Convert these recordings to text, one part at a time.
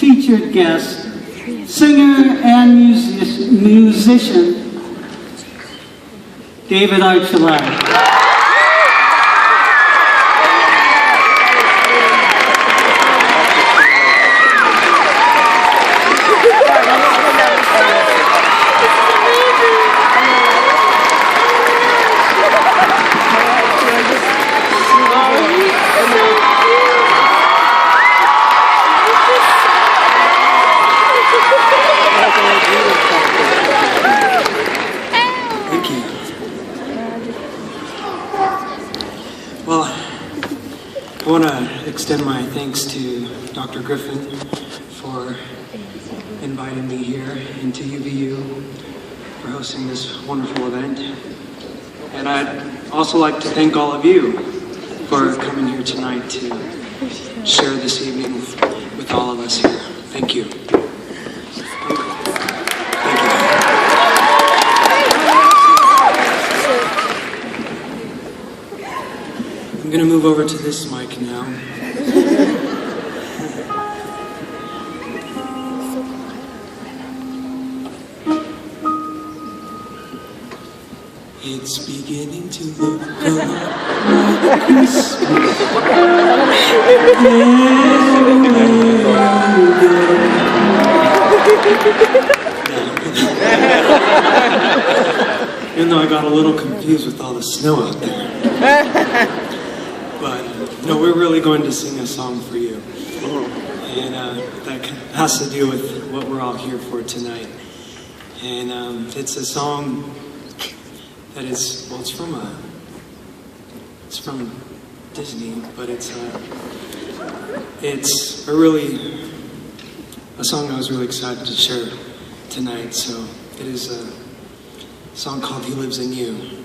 featured guest, singer and musician, David Archuleta. Well, I want to extend my thanks to Dr. Griffin for inviting me here into UVU for hosting this wonderful event. And I'd also like to thank all of you for coming here tonight to share this evening with all of us here. Thank you. I'm going to move over to this mic now. It's beginning to look a lot like Christmas. Even though I got a little confused with all the snow out there. But no, we're really going to sing a song for you. And that has to do with what we're all here for tonight. And it's a song that is, well, it's from Disney, but it's a song I was really excited to share tonight. So it is a song called He Lives in You.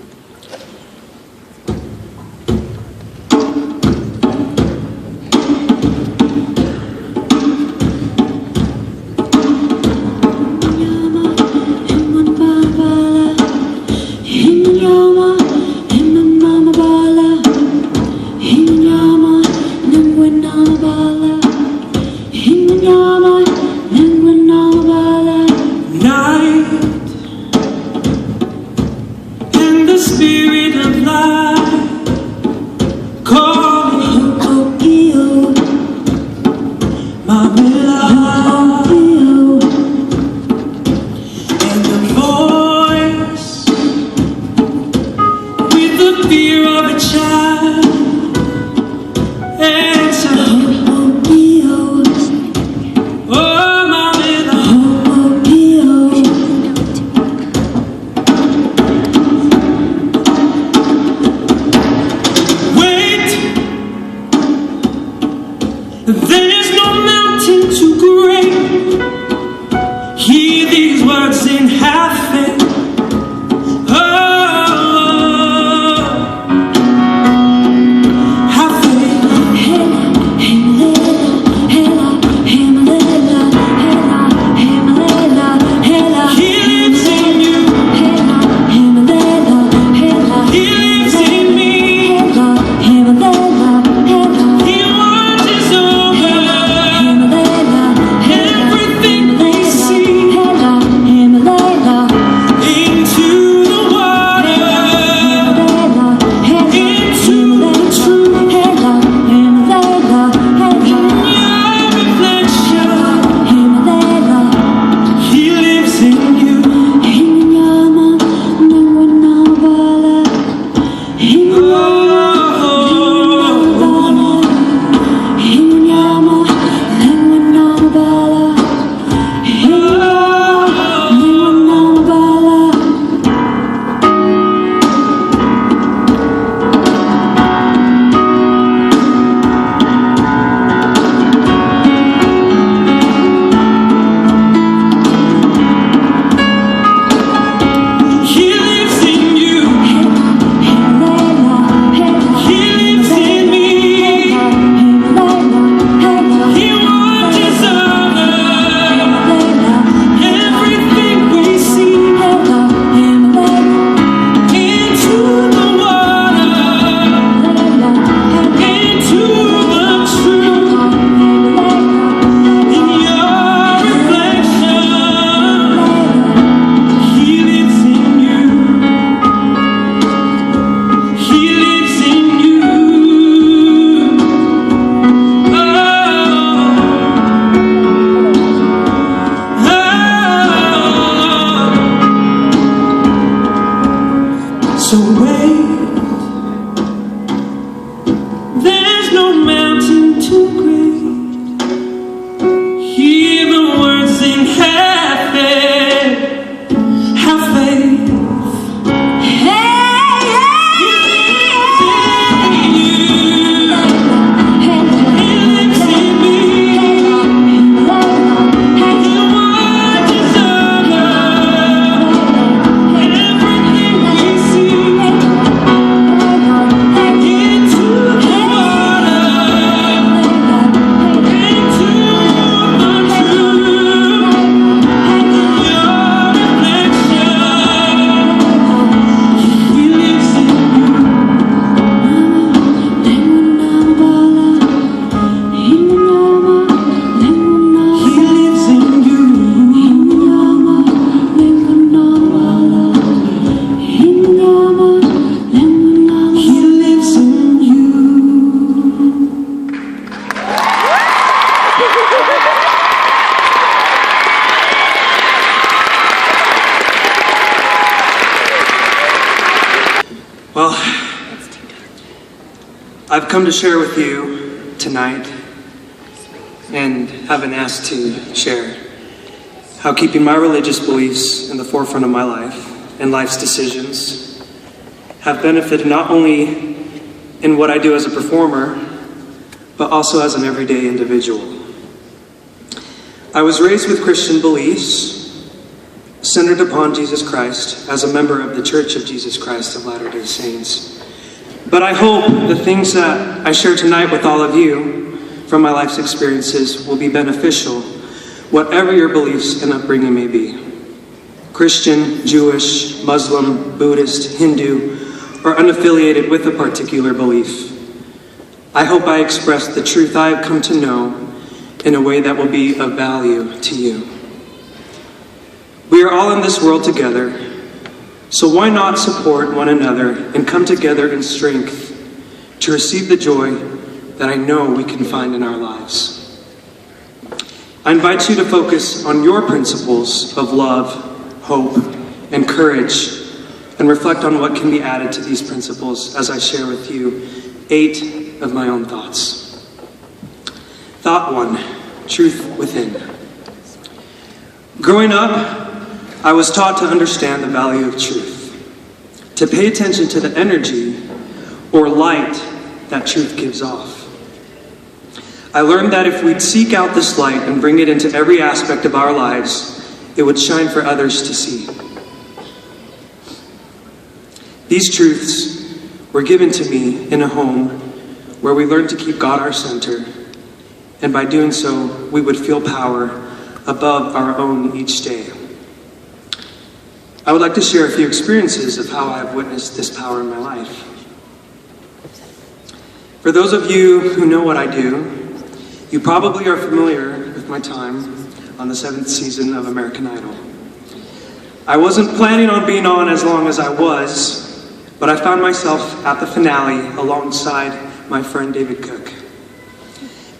There's no mountain too great. Hear these words in half faith. Everything we see, Well, I've come to share with you tonight and have been asked to share how keeping my religious beliefs in the forefront of my life and life's decisions have benefited not only in what I do as a performer, but also as an everyday individual. I was raised with Christian beliefs centered upon Jesus Christ as a member of the Church of Jesus Christ of Latter-day Saints. But I hope the things that I share tonight with all of you from my life's experiences will be beneficial, whatever your beliefs and upbringing may be. Christian, Jewish, Muslim, Buddhist, Hindu, or unaffiliated with a particular belief. I hope I express the truth I have come to know in a way that will be of value to you. We are all in this world together, so why not support one another and come together in strength to receive the joy that I know we can find in our lives. I invite you to focus on your principles of love, hope, and courage, and reflect on what can be added to these principles as I share with you 8 of my own thoughts. Thought 1, truth within. Growing up, I was taught to understand the value of truth, to pay attention to the energy or light that truth gives off. I learned that if we'd seek out this light and bring it into every aspect of our lives, it would shine for others to see. These truths were given to me in a home where we learned to keep God our center, and by doing so, we would feel power above our own each day. I would like to share a few experiences of how I have witnessed this power in my life. For those of you who know what I do, you probably are familiar with my time on the 7th season of American Idol. I wasn't planning on being on as long as I was, but I found myself at the finale alongside my friend David Cook.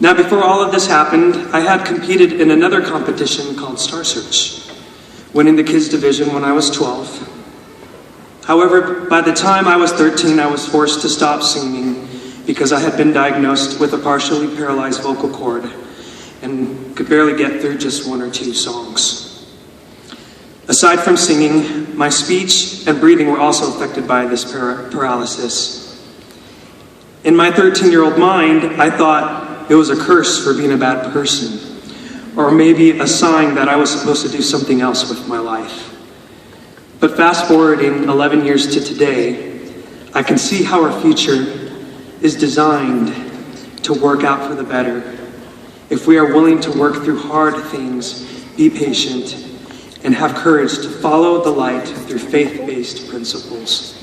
Now, before all of this happened, I had competed in another competition called Star Search, winning the kids division when I was 12. However, by the time I was 13, I was forced to stop singing because I had been diagnosed with a partially paralyzed vocal cord and could barely get through just 1 or 2 songs. Aside from singing, my speech and breathing were also affected by this paralysis. In my 13-year-old mind, I thought it was a curse for being a bad person, or maybe a sign that I was supposed to do something else with my life. But fast forwarding 11 years to today, I can see how our future is designed to work out for the better if we are willing to work through hard things, be patient, and have courage to follow the light through faith-based principles.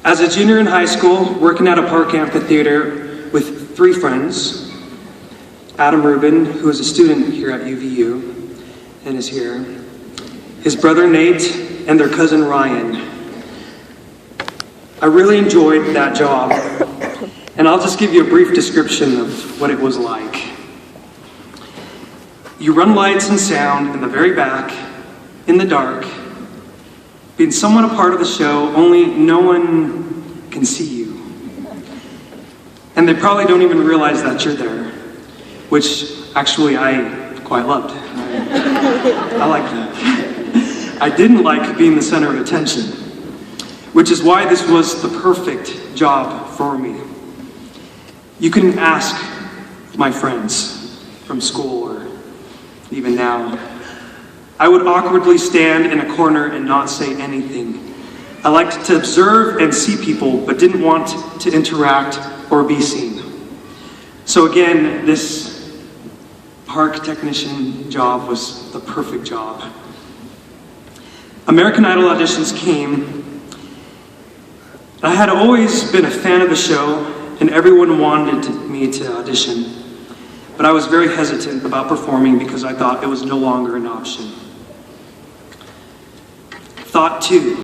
As a junior in high school, working at a park amphitheater with 3 friends, Adam Rubin, who is a student here at UVU and is here, his brother Nate, and their cousin Ryan. I really enjoyed that job, and I'll just give you a brief description of what it was like. You run lights and sound in the very back, in the dark, being somewhat a part of the show, only no one can see you. And they probably don't even realize that you're there, which actually I quite loved. I liked that. I didn't like being the center of attention, which is why this was the perfect job for me. You can ask my friends from school or even now. I would awkwardly stand in a corner and not say anything. I liked to observe and see people, but didn't want to interact or be seen. So again, this park technician job was the perfect job. American Idol auditions came. I had always been a fan of the show, and everyone wanted me to audition. But I was very hesitant about performing because I thought it was no longer an option. Thought 2.